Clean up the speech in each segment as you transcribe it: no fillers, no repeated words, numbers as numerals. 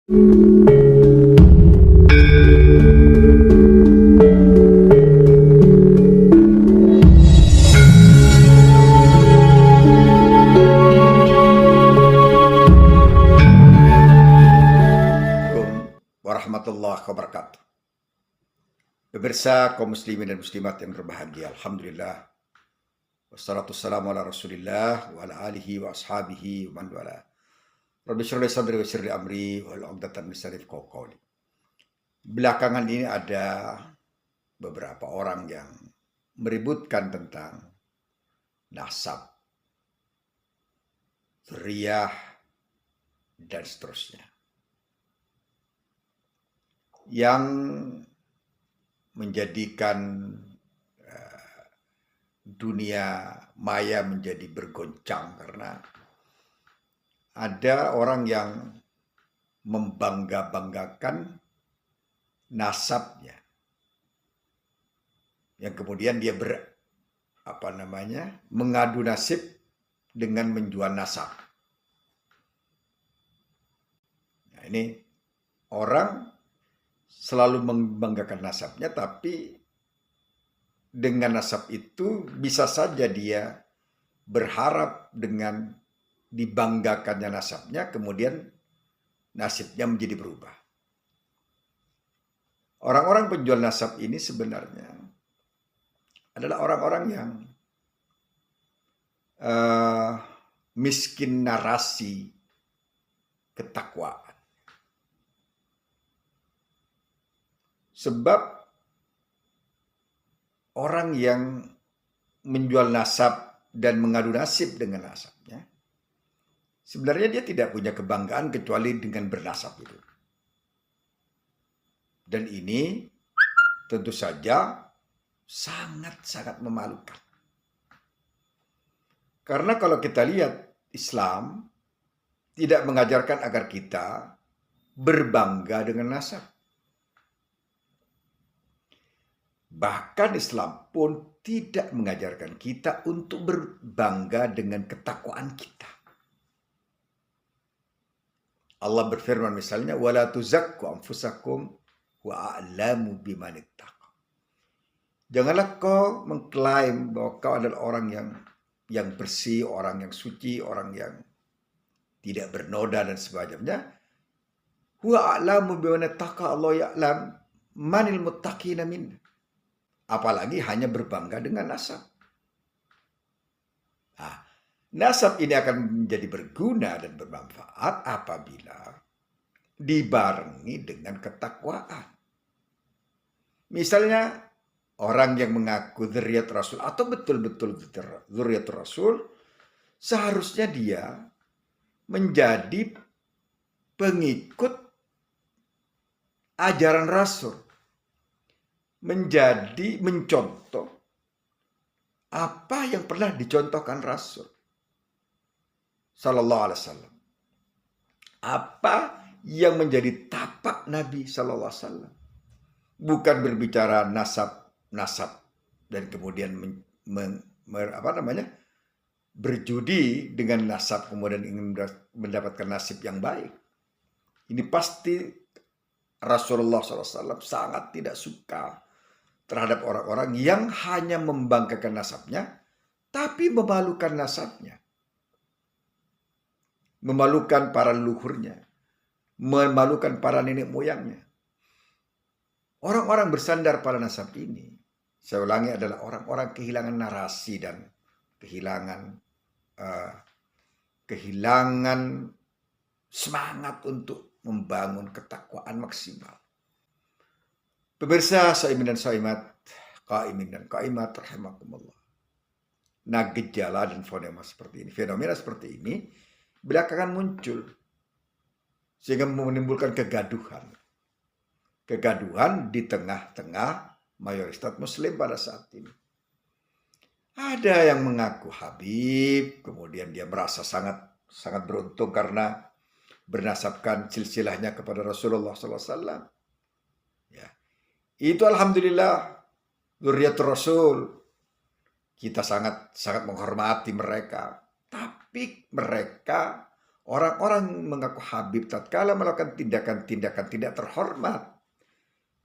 Warahmatullahi wabarakatuh. Pemirsa kaum muslimin dan muslimat yang berbahagia, alhamdulillah. Wassalatu wassalamu ala Rasulillah wa ala alihi wa ashabihi wa man wala. Rabbi shrah li sadri wa yassir li amri wahlul 'uqdatam min lisani yafqahu qawli. Belakangan ini ada beberapa orang yang meributkan tentang nasab, dzurriyyah, dan seterusnya, yang menjadikan dunia maya menjadi bergoncang karena ada orang yang membangga-banggakan nasabnya, yang kemudian dia mengadu nasib dengan menjual nasab. Nah, ini orang selalu membanggakan nasabnya, tapi dengan nasab itu bisa saja dia berharap dengan dibanggakannya nasabnya, kemudian nasibnya menjadi berubah. Orang-orang penjual nasab ini sebenarnya adalah orang-orang yang miskin narasi ketakwaan. Sebab orang yang menjual nasab dan mengadu nasib dengan nasabnya, sebenarnya dia tidak punya kebanggaan kecuali dengan bernasab itu. Dan ini tentu saja sangat-sangat memalukan. Karena kalau kita lihat, Islam tidak mengajarkan agar kita berbangga dengan nasab. Bahkan Islam pun tidak mengajarkan kita untuk berbangga dengan ketakwaan kita. Allah berfirman misalnya, wala tuzakku anfusakum wa a'lamu biman ittaqa. Janganlah kau mengklaim bahwa kau adalah orang yang bersih, orang yang suci, orang yang tidak bernoda dan sebagainya. Huwa a'lamu biman ittaqa, Allah ya'lam manil muttaqina minna. Apalagi hanya berbangga dengan nasab. Nah, nasab ini akan menjadi berguna dan bermanfaat apabila dibarengi dengan ketakwaan. Misalnya, orang yang mengaku dzurriyyah Rasul atau betul-betul dzurriyyah Rasul, seharusnya dia menjadi pengikut ajaran Rasul, mencontoh apa yang pernah dicontohkan Rasul Sallallahu Alaihi Wasallam, apa yang menjadi tapak Nabi Sallallahu Alaihi Wasallam. Bukan berbicara nasab dan kemudian berjudi dengan nasab kemudian ingin mendapatkan nasib yang baik. Ini pasti Rasulullah SAW sangat tidak suka terhadap orang-orang yang hanya membanggakan nasabnya, tapi memalukan nasabnya. Memalukan para leluhurnya, memalukan para nenek moyangnya. Orang-orang bersandar pada nasab ini, saya ulangi, adalah orang-orang kehilangan narasi dan kehilangan semangat untuk membangun ketakwaan maksimal. Pemirsa saimin dan saimat, qaimin dan qaimat rahimakumullah. Nah, gejala dan fenomena seperti ini belakangan muncul sehingga menimbulkan kegaduhan. Kegaduhan di tengah-tengah mayoritas muslim pada saat ini. Ada yang mengaku Habib, kemudian dia merasa sangat beruntung karena bernasabkan silsilahnya kepada Rasulullah SAW. Ya, itu alhamdulillah dzurriyyatur Rasul. Kita sangat menghormati mereka, tapi mereka orang-orang mengaku Habib tatkala melakukan tindakan-tindakan tidak terhormat,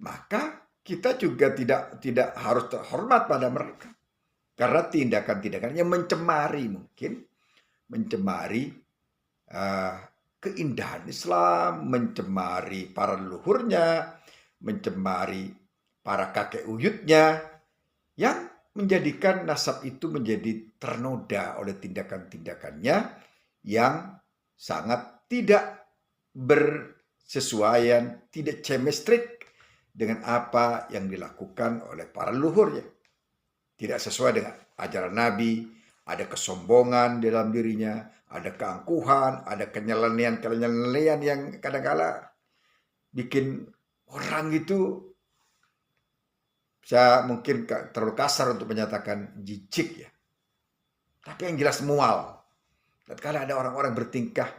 maka kita juga tidak harus terhormat pada mereka. Karena tindakan-tindakan yang mencemari mungkin, mencemari keindahan Islam, mencemari para leluhurnya, mencemari para kakek uyutnya, yang menjadikan nasab itu menjadi ternoda oleh tindakan-tindakannya yang sangat tidak bersesuaian, tidak chemistrik dengan apa yang dilakukan oleh para leluhurnya. Tidak sesuai dengan ajaran Nabi, ada kesombongan dalam dirinya, ada keangkuhan, ada kenyelenian yang kadang-kala bikin orang itu, saya mungkin terlalu kasar untuk menyatakan jijik ya. Tapi yang jelas mual. Tatkala ada orang-orang bertingkah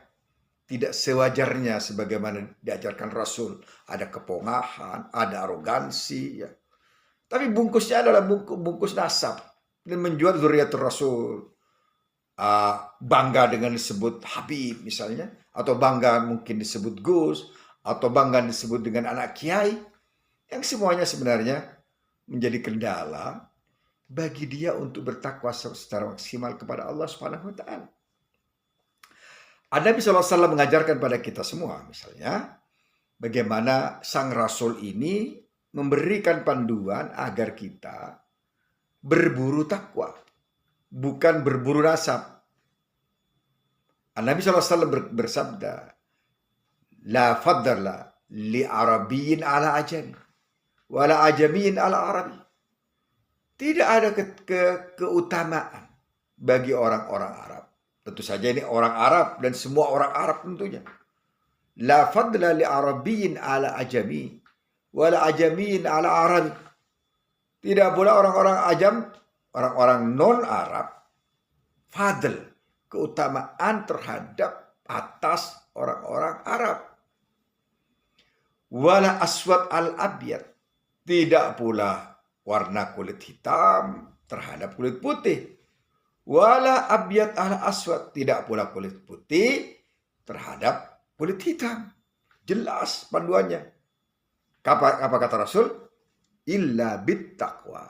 tidak sewajarnya sebagaimana diajarkan Rasul, ada kepongahan, ada arogansi ya. Tapi bungkusnya adalah bungkus nasab dan menjual zuriatul Rasul. Bangga dengan disebut Habib misalnya, atau bangga mungkin disebut Gus, atau bangga disebut dengan anak kiai, yang semuanya sebenarnya menjadi kendala bagi dia untuk bertakwa secara maksimal kepada Allah Subhanahu wa taala. Nabi SAW mengajarkan pada kita semua misalnya bagaimana sang Rasul ini memberikan panduan agar kita berburu takwa, bukan berburu nasab. Nabi SAW bersabda, La fadla li Arabiyyin ala ajami, wala ajamiyin ala Arabi. Tidak ada keutamaan bagi orang-orang Arab. Tentu saja ini orang Arab dan semua orang Arab tentunya. La fadla li Arabiyyin ala ajami, wala ajamiyin ala Arabi. Tidak pula orang-orang ajam, orang-orang non-Arab, fadl, keutamaan terhadap atas orang-orang Arab. Wala aswad al-abyad, tidak pula warna kulit hitam terhadap kulit putih. Wala abyad al-aswad, tidak pula kulit putih terhadap kulit hitam. Jelas panduannya. Apa kata Rasul? Illa bittaqwa,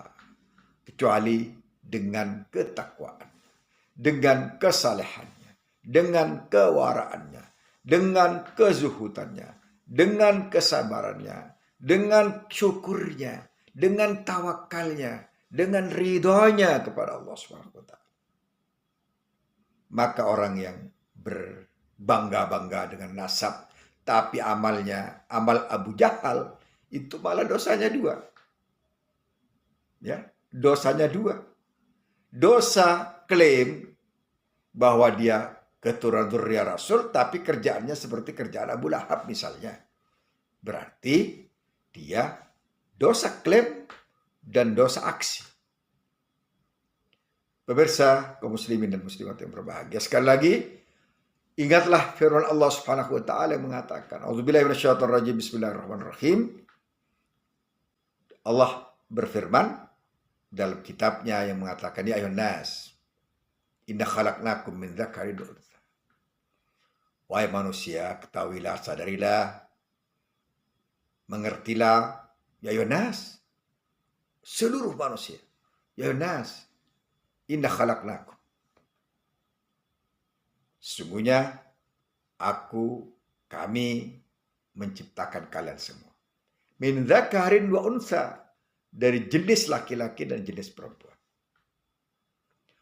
kecuali dengan ketakwaan, dengan kesalehannya, dengan kewaraannya, dengan kezuhudannya, dengan kesabarannya, dengan syukurnya, dengan tawakalnya, dengan ridhonya kepada Allah SWT. Maka orang yang berbangga-bangga dengan nasab, tapi amalnya amal Abu Jahal, itu malah dosanya dua. Ya, dosanya dua. Dosa klaim bahwa dia keturunan dzurriyyah Rasul, tapi kerjaannya seperti kerjaan Abu Lahab misalnya. Berarti dia dosa klaim dan dosa aksi. Pemirsa kaum muslimin dan muslimat yang berbahagia, sekali lagi ingatlah firman Allah Subhanahu wa taala yang mengatakan, A'udzubillahi minasyaitonir rajim, bismillahirrahmanirrahim. Allah berfirman dalam kitabnya yang mengatakan, ya ayuhan nas, inna khalaqnakum min dzakarin wa untha. Wahai manusia, ketahuilah, sadarilah, mengertilah, ya ayuhan nas, seluruh manusia, ya ayuhan nas, inna khalaqnakum, sesungguhnya kami menciptakan kalian semua, min dzakarin wa untha, dari jenis laki-laki dan jenis perempuan.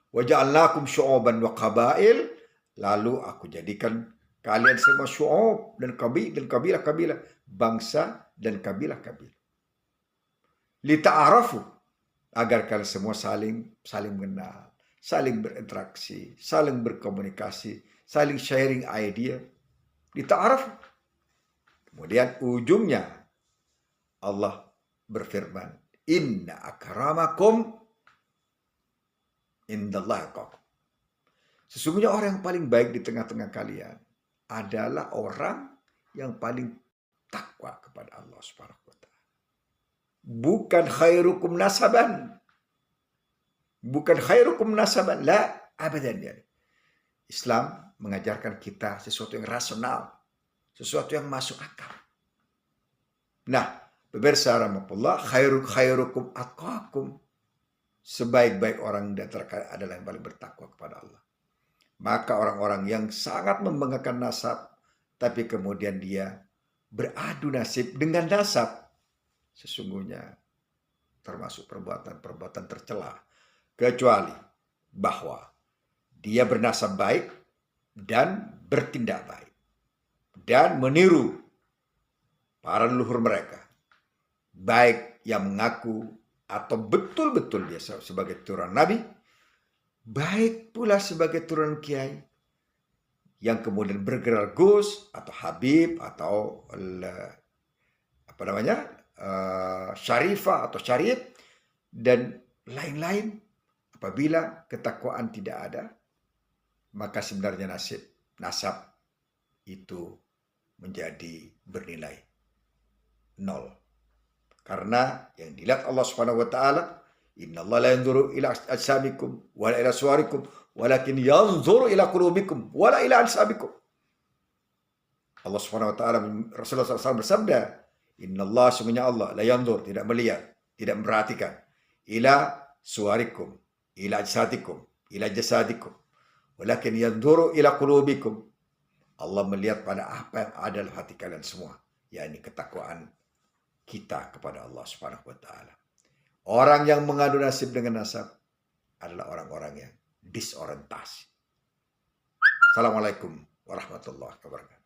Wa ja'alnakum syu'uban wa qabail, lalu aku jadikan kalian semua syu'ub dan kabilah-kabilah, bangsa dan kabilah-kabilah. Lita'arafu, agar kalian semua saling mengenal, saling berinteraksi, saling berkomunikasi, saling sharing idea. Lita'arafu. Kemudian ujungnya Allah berfirman, inna akramakum indallahi atqakum. Sesungguhnya orang yang paling baik di tengah-tengah kalian adalah orang yang paling takwa kepada Allah Subhanahu wa taala. Bukan khairukum nasaban. Bukan khairukum nasaban, la abadan ya. Islam mengajarkan kita sesuatu yang rasional, sesuatu yang masuk akal. Nah, pemirsa rahmatullah, khairukum atqakum. Sebaik-baik orang di antara kalian adalah yang paling bertakwa kepada Allah. Maka orang-orang yang sangat membanggakan nasab, tapi kemudian dia beradu nasib dengan nasab, sesungguhnya termasuk perbuatan-perbuatan tercela, kecuali bahwa dia bernasab baik dan bertindak baik dan meniru para leluhur mereka, baik yang mengaku atau betul-betul dia sebagai turunan Nabi, baik pula sebagai turunan kiai yang kemudian bergelar Gus atau Habib atau Syarifah atau Syarif dan lain-lain. Apabila ketakwaan tidak ada, maka sebenarnya nasab itu menjadi bernilai 0. Karena yang dilihat Allah Subhanahu wa taala, innallaha la yanzuru ila ajsamikum wala ila suwarikum walakin yanzuru ila qulubikum wala ila ajsamikum. Allah Subhanahu wa taala, Rasulullah SAW bersabda, innallaha, sungguhnya Allah, la yanzur, tidak melihat, tidak memperhatikan, ila suwarikum, ila ajsadikum, ila jasadikum, walakin yanzuru ila qulubikum. Allah melihat pada apa yang ada dalam hati kalian semua, yakni ketakwaan kita kepada Allah Subhanahu wa taala. Orang yang mengadu nasib dengan nasab adalah orang-orang yang disorientasi. Assalamualaikum warahmatullahi wabarakatuh.